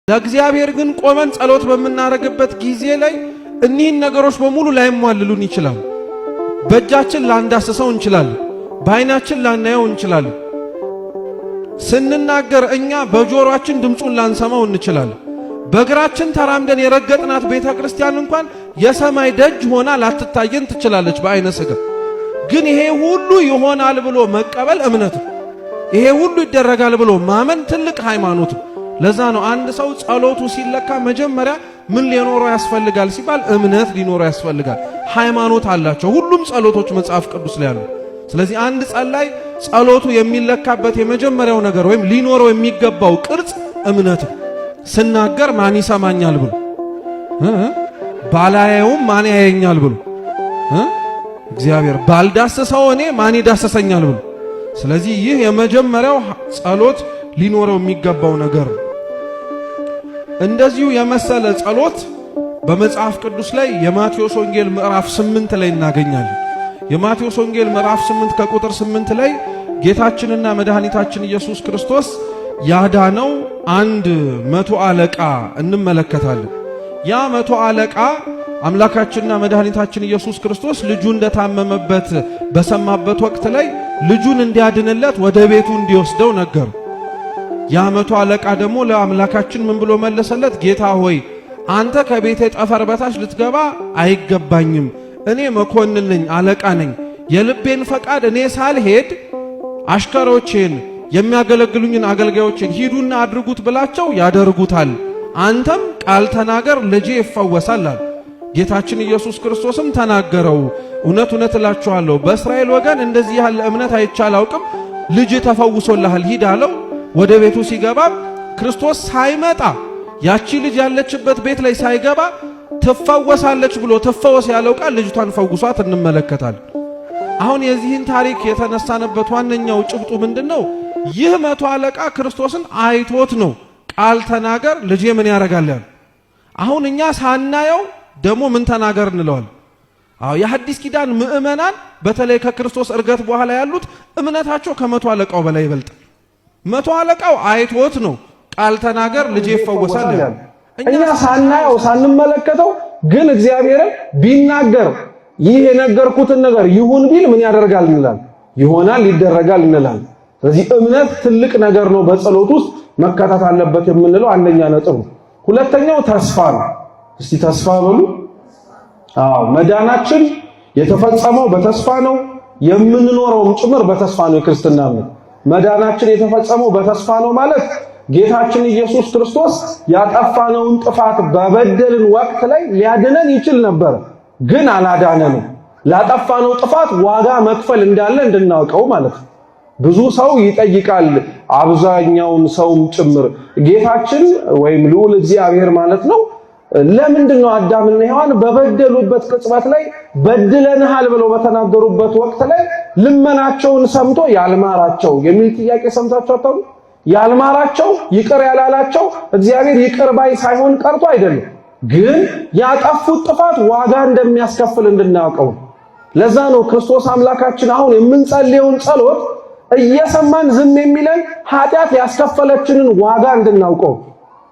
ለእግዚአብሔር ግን ቆመን ጸሎት በመናረግበት ጊዜ ላይ እኒህን ነገሮች በሙሉ ላይሟልሉን ይችላል። በእጃችን ላንዳስሰው እንችላለን፣ በአይናችን ላናየው እንችላለን። ስንናገር እኛ በጆሮአችን ድምጹን ላንሰማው እንችላለን። በእግራችን ተራምደን የረገጥናት ቤተ ክርስቲያን እንኳን የሰማይ ደጅ ሆና ላትታየን ትችላለች በአይነ ስጋ። ግን ይሄ ሁሉ ይሆናል ብሎ መቀበል እምነት ነው። ይሄ ሁሉ ይደረጋል ብሎ ማመን ትልቅ ሃይማኖት ነው። ለዛ ነው አንድ ሰው ጸሎቱ ሲለካ መጀመሪያ ምን ሊኖረው ያስፈልጋል ሲባል እምነት ሊኖረው ያስፈልጋል። ሃይማኖት አላቸው ሁሉም ጸሎቶች መጽሐፍ ቅዱስ ላይ አሉ። ስለዚህ አንድ ጸላይ ጸሎቱ የሚለካበት የመጀመሪያው ነገር ወይም ሊኖረው የሚገባው ቅርጽ እምነት ነው። ስናገር ማን ይሰማኛል ብሎ ባላየውም ማን ያየኛል ብሎ እግዚአብሔር ባልዳሰሰው እኔ ማን ይዳሰሰኛል ብሎ። ስለዚህ ይህ የመጀመሪያው ጸሎት ሊኖረው የሚገባው ነገር ነው። እንደዚሁ የመሰለ ጸሎት በመጽሐፍ ቅዱስ ላይ የማቴዎስ ወንጌል ምዕራፍ 8 ላይ እናገኛለን። የማቴዎስ ወንጌል ምዕራፍ 8 ከቁጥር 8 ላይ ጌታችንና መድኃኒታችን ኢየሱስ ክርስቶስ ያዳነው አንድ 100 አለቃ እንመለከታለን። ያ 100 አለቃ አምላካችንና መድኃኒታችን ኢየሱስ ክርስቶስ ልጁ እንደታመመበት በሰማበት ወቅት ላይ ልጁን እንዲያድንለት ወደ ቤቱ እንዲወስደው ነገሩ። ያ 100 አለቃ ደግሞ ለአምላካችን ምን ብሎ መለሰለት? ጌታ ሆይ አንተ ከቤቴ ጠፈር በታች ልትገባ አይገባኝም። እኔ መኮንን ነኝ፣ አለቃ ነኝ። የልቤን ፈቃድ እኔ ሳልሄድ አሽከሮቼን የሚያገለግሉኝን አገልጋዮችን ሂዱና አድርጉት ብላቸው ያደርጉታል። አንተም ቃል ተናገር፣ ልጄ ይፈወሳል አለ። ጌታችን ኢየሱስ ክርስቶስም ተናገረው፣ እውነት እውነት እላችኋለሁ በእስራኤል ወገን እንደዚህ ያለ እምነት አይቼ አላውቅም፣ ልጅ ተፈውሶልሃል ሂድ አለው። ወደ ቤቱ ሲገባ ክርስቶስ ሳይመጣ ያቺ ልጅ ያለችበት ቤት ላይ ሳይገባ ትፈወሳለች ብሎ ትፈወስ ያለው ቃል ልጅቷን ፈውሷት እንመለከታለን። አሁን የዚህን ታሪክ የተነሳነበት ዋነኛው ጭብጡ ምንድነው? ይህ 100 አለቃ ክርስቶስን አይቶት ነው ቃል ተናገር ልጄ ምን ያረጋል ያለው። አሁን እኛ ሳናየው ደግሞ ምን ተናገር እንለዋል? የሐዲስ ኪዳን ምእመናን በተለይ ከክርስቶስ እርገት በኋላ ያሉት እምነታቸው ከ100 አለቃው በላይ ይበልጣል። 100 አለቃው አይቶት ነው ቃል ተናገር ልጄ ይፈወሳል ያለው። እኛ ሳናየው ሳንመለከተው ግን እግዚአብሔርን ቢናገር ይህ የነገርኩትን ነገር ይሁን ቢል ምን ያደርጋል እንላለን? ይሆናል ይደረጋል እንላለን። ስለዚህ እምነት ትልቅ ነገር ነው። በጸሎት ውስጥ መከታት አለበት የምንለው አንደኛ ነጥብ። ሁለተኛው ተስፋ ነው። እስቲ ተስፋ በሉ። መዳናችን የተፈጸመው በተስፋ ነው። የምንኖረውም ጭምር በተስፋ ነው። የክርስትና እምነት መዳናችን የተፈጸመው በተስፋ ነው ማለት ጌታችን ኢየሱስ ክርስቶስ ያጠፋነውን ጥፋት በበደልን ወቅት ላይ ሊያድነን ይችል ነበር፣ ግን አላዳነንም። ላጠፋነው ጥፋት ዋጋ መክፈል እንዳለ እንድናውቀው ማለት ነው። ብዙ ሰው ይጠይቃል፣ አብዛኛውን ሰውም ጭምር ጌታችን ወይም ልዑል እግዚአብሔር ማለት ነው ለምንድነው አዳምና ሔዋን በበደሉበት ቅጽበት ላይ በድለንሃል ብለው በተናገሩበት ወቅት ላይ ልመናቸውን ሰምቶ ያልማራቸው የሚል ጥያቄ ሰምታችሁ አታውቁ? ያልማራቸው ይቅር ያላላቸው እግዚአብሔር ይቅር ባይ ሳይሆን ቀርቶ አይደለም፣ ግን ያጠፉት ጥፋት ዋጋ እንደሚያስከፍል እንድናውቀው። ለዛ ነው ክርስቶስ አምላካችን አሁን የምንጸልየውን ጸሎት እየሰማን ዝም የሚለን ኃጢአት ያስከፈለችንን ዋጋ እንድናውቀው።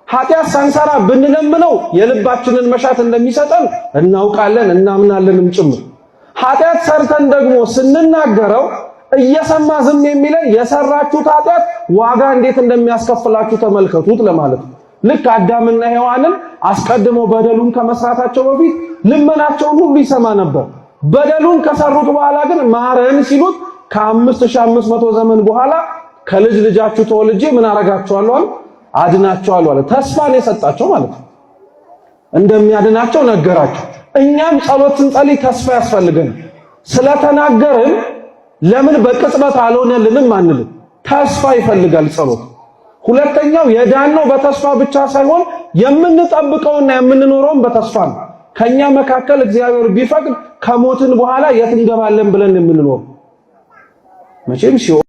ኃጢአት ሳንሰራ ብንለምነው የልባችንን መሻት እንደሚሰጠን እናውቃለን እናምናለንም ጭምር። ኃጢአት ሰርተን ደግሞ ስንናገረው እየሰማ ዝም የሚለን የሰራችሁት ኃጢአት ዋጋ እንዴት እንደሚያስከፍላችሁ ተመልከቱት ለማለት ነው። ልክ አዳምና ሔዋንን አስቀድሞ በደሉን ከመስራታቸው በፊት ልመናቸውን ሁሉ ይሰማ ነበር። በደሉን ከሰሩት በኋላ ግን ማረን ሲሉት ከ5500 ዘመን በኋላ ከልጅ ልጃችሁ ተወልጄ ምን አረጋችኋለሁ አለ? አድናችኋለሁ አለ። ተስፋን የሰጣቸው ማለት ነው። እንደሚያድናቸው ነገራቸው። እኛም ጸሎት ስንጸልይ ተስፋ ያስፈልገን። ስለተናገርን ለምን በቅጽበት አልሆነልንም አንልም። ተስፋ ይፈልጋል ጸሎት። ሁለተኛው የዳነው በተስፋ ብቻ ሳይሆን የምንጠብቀውና የምንኖረውም በተስፋ ነው። ከኛ መካከል እግዚአብሔር ቢፈቅድ ከሞትን በኋላ የት እንገባለን ብለን የምንኖር መቼም ሲኦል